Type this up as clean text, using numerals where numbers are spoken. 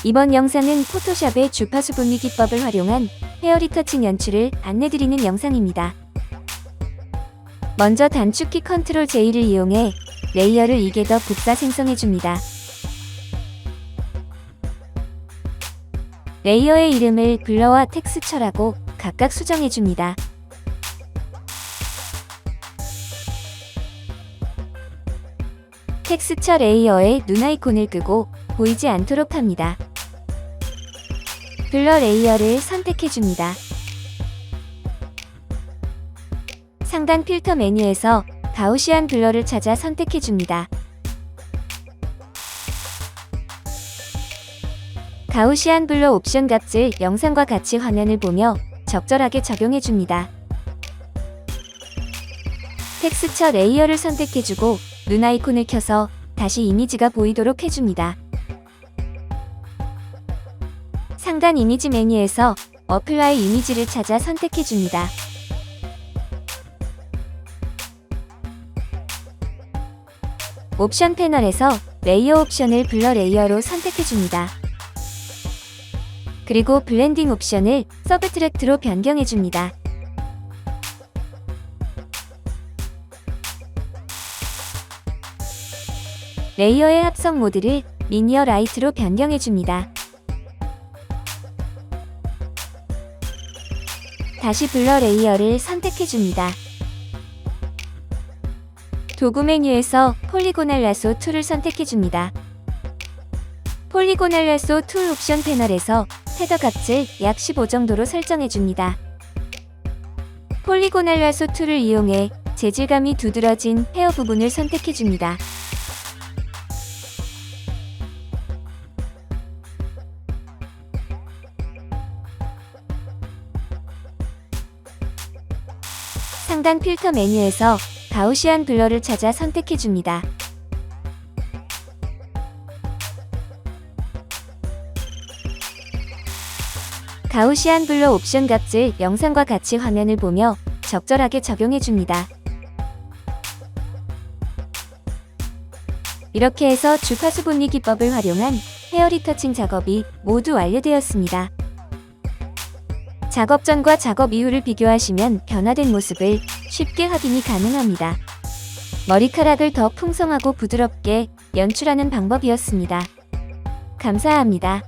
이번 영상은 포토샵의 주파수 분리 기법을 활용한 헤어 리터칭 연출을 안내드리는 영상입니다. 먼저 단축키 컨트롤 J를 이용해 레이어를 2개 더 복사 생성해줍니다. 레이어의 이름을 블러와 텍스처라고 각각 수정해줍니다. 텍스처 레이어의 눈 아이콘을 끄고 보이지 않도록 합니다. 블러 레이어를 선택해줍니다. 상단 필터 메뉴에서 가우시안 블러를 찾아 선택해줍니다. 가우시안 블러 옵션 값을 영상과 같이 화면을 보며 적절하게 적용해줍니다. 텍스처 레이어를 선택해주고 눈 아이콘을 켜서 다시 이미지가 보이도록 해줍니다. 상단 이미지 메뉴에서 어플라이 이미지를 찾아 선택해줍니다. 옵션 패널에서 레이어 옵션을 블러 레이어로 선택해줍니다. 그리고 블렌딩 옵션을 서브트랙트로 변경해줍니다. 레이어의 합성 모드를 리니어 라이트로 변경해줍니다. 다시 블러 레이어를 선택해줍니다. 도구 메뉴에서 폴리고널 라소 툴을 선택해줍니다. 폴리고널 라소 툴 옵션 패널에서 헤더 값을 약 15 정도로 설정해줍니다. 폴리고널 라소 툴을 이용해 재질감이 두드러진 헤어 부분을 선택해줍니다. 상단 필터 메뉴에서 가우시안 블러를 찾아 선택해줍니다. 가우시안 블러 옵션 값을 영상과 같이 화면을 보며 적절하게 적용해줍니다. 이렇게 해서 주파수 분리 기법을 활용한 헤어 리터칭 작업이 모두 완료되었습니다. 작업 전과 작업 이후를 비교하시면 변화된 모습을 쉽게 확인이 가능합니다. 머리카락을 더 풍성하고 부드럽게 연출하는 방법이었습니다. 감사합니다.